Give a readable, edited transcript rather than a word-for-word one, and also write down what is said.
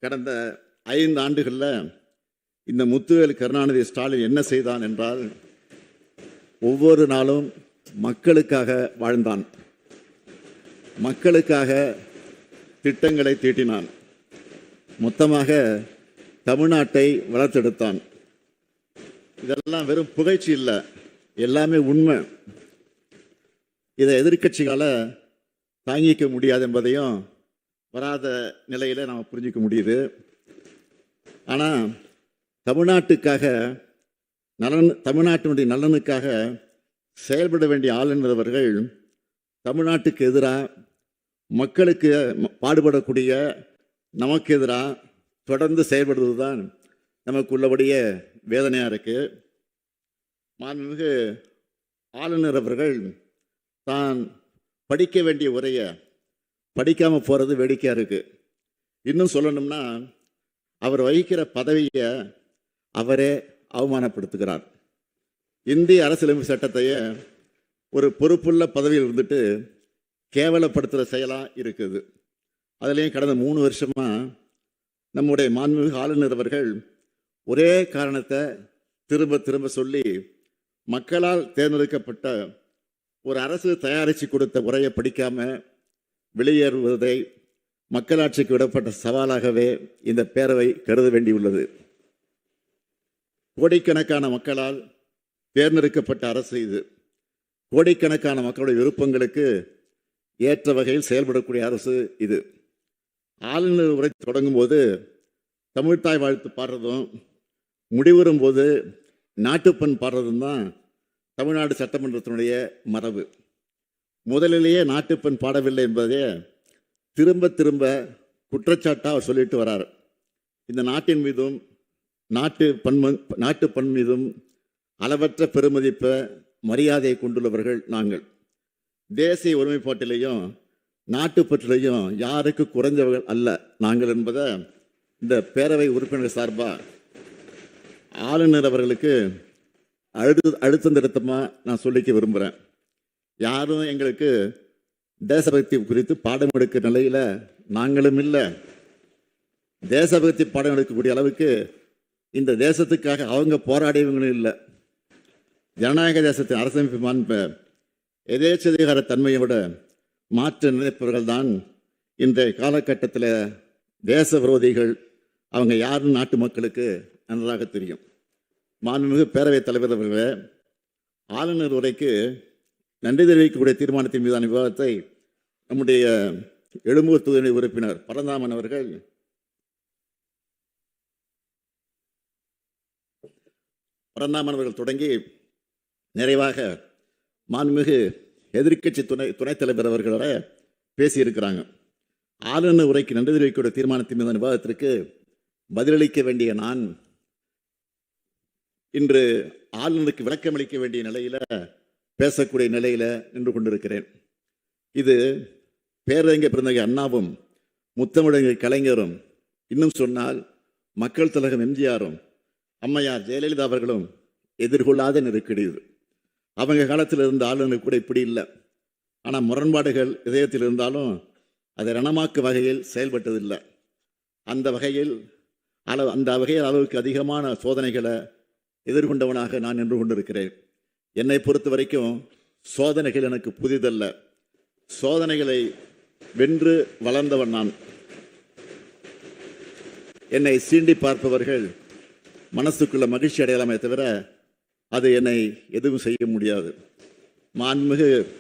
கடந்த 5 ஆண்டுகளில் இந்த முத்துவேல் கருணாநிதி ஸ்டாலின் என்ன செய்தான் என்றால், ஒவ்வொரு நாளும் மக்களுக்காக வாழ்ந்தான், மக்களுக்காக திட்டங்களை தீட்டினான், மொத்தமாக தமிழ்நாட்டை வளர்த்தெடுத்தான். இதெல்லாம் வெறும் புகழ்ச்சி இல்லை, எல்லாமே உண்மை. இதை எதிர்க்கட்சிகளால் தாங்கிக்க முடியாது என்பதையும் வராத நிலையில் நாம் புரிஞ்சிக்க முடியுது. ஆனால் தமிழ்நாட்டுக்காக தமிழ்நாட்டினுடைய நலனுக்காக செயல்பட வேண்டிய ஆளுநர்கள் தமிழ்நாட்டுக்கு எதிராக, மக்களுக்கு பாடுபடக்கூடிய நமக்கு எதிராக தொடர்ந்து செயல்படுவது தான் நமக்கு உள்ளபடிய வேதனையாக இருக்குது. மாண்புமிகு ஆளுநர் அவர்கள் தான் படிக்க வேண்டிய உரையை படிக்காமல் போகிறது வேடிக்கையாக இருக்குது. இன்னும் சொல்லணும்னா, அவர் வகிக்கிற பதவியை அவரே அவமானப்படுத்துகிறார். இந்திய அரசியலமைப்பு சட்டத்தையே ஒரு பொறுப்புள்ள பதவியில் இருந்துட்டு கேவலப்படுத்துகிற செயலாக இருக்குது. அதுலேயும் கடந்த 3 வருஷமாக நம்முடைய மாண்புமிகு ஆளுநர் அவர்கள் ஒரே காரணத்தை திரும்ப திரும்ப சொல்லி, மக்களால் தேர்ந்தெடுக்கப்பட்ட ஒரு அரசு தயாரித்து கொடுத்த உரையை படிக்காமல் வெளியேறுவதை மக்களாட்சிக்கு விடப்பட்ட சவாலாகவே இந்த பேரவை கருத வேண்டியுள்ளது. கோடிக்கணக்கான மக்களால் தேர்ந்தெடுக்கப்பட்ட அரசு இது. கோடிக்கணக்கான மக்களுடைய விருப்பங்களுக்கு ஏற்ற வகையில் செயல்படக்கூடிய அரசு இது. ஆளுநர் உரை தொடங்கும் போது தமிழ்த்தாய் வாழ்த்து பாடுறதும், முடிவுறும் போது நாட்டுப்பண் பாடுறதும் தான் தமிழ்நாடு சட்டமன்றத்தினுடைய மரபு. முதலிலேயே நாட்டுப்பண் பாடவில்லை என்பதே திரும்ப திரும்ப குற்றச்சாட்டாக அவர் சொல்லிட்டு வரார். இந்த நாட்டின் மீதும் நாட்டுப்பண் மீதும் அளவற்ற பெருமதிப்பை, மரியாதையை கொண்டுள்ளவர்கள் நாங்கள். தேசிய ஒருமைப்பாட்டிலையும் நாட்டுப்பற்றிலையும் யாருக்கு குறைஞ்சவர்கள் அல்ல நாங்கள் என்பதை இந்த பேரவை உறுப்பினர் சார்பாக ஆளுநர் அவர்களுக்கு அழுத்தம் திருத்தமாக நான் சொல்லிக்க விரும்புகிறேன். யாரும் எங்களுக்கு தேசபக்தி குறித்து பாடம் எடுக்கிற நிலையில் நாங்களும் இல்லை. தேசபக்தி பாடம் எடுக்கக்கூடிய அளவுக்கு இந்த தேசத்துக்காக அவங்க போராடியவங்களும் இல்லை. ஜனநாயக தேசத்தின் அரசமைப்பு மாண்பை எதேச்சதிகார தன்மையை விட மாற்ற நினைப்பவர்கள் தான் இன்றைய காலகட்டத்தில் தேச விரோதிகள். அவங்க யாருன்னு நாட்டு மக்களுக்கு நன்றாக தெரியும். மாண்புமிகு பேரவைத் தலைவர் அவர்களே, ஆளுநர் உரைக்கு நன்றி தெரிவிக்கக்கூடிய தீர்மானத்தின் மீதான விவாதத்தை நம்முடைய எழும்பூர் தொகுதி உறுப்பினர் பரந்தாமன் அவர்கள் தொடங்கி நிறைவாக மாண்புமிகு எதிர்க்கட்சி துணைத் தலைவர் அவர்களோட பேசியிருக்கிறாங்க. ஆளுநர் உரைக்கு நன்றி தெரிவிக்கக்கூடிய தீர்மானத்தின் மீதான விவாதத்திற்கு பதிலளிக்க வேண்டிய நான் இன்று ஆளுநருக்கு விளக்கமளிக்க வேண்டிய நிலையில், பேசக்கூடிய நிலையில் நின்று கொண்டிருக்கிறேன். இது பேரறிஞர் பிறந்தகை அண்ணாவும், முத்தமிழறிஞர் கலைஞரும், இன்னும் சொன்னால் மக்கள் திலகம் எம்ஜிஆரும், அம்மையார் ஜெயலலிதா அவர்களும் எதிர்கொள்ளாத நெருக்கடி இது. அவங்க காலத்தில் இருந்த ஆளுநர் கூட இப்படி இல்லை. ஆனால் முரண்பாடுகள் இதயத்தில் இருந்தாலும் அதை ரணமாக்கு வகையில் செயல்பட்டதில்லை. அந்த வகையில் அளவுக்கு அதிகமான சோதனைகளை எதிர்கொண்டவனாக நான் நின்று கொண்டிருக்கிறேன். என்னை பொறுத்த வரைக்கும் சோதனைகள் எனக்கு புதிதல்ல. சோதனைகளை வென்று வளர்ந்தவன் நான். என்னை சீண்டி பார்ப்பவர்கள் மனசுக்குள்ள மகிழ்ச்சி அடையலாமே தவிர அது என்னை எதுவும் செய்ய முடியாது. மாண்புமிகு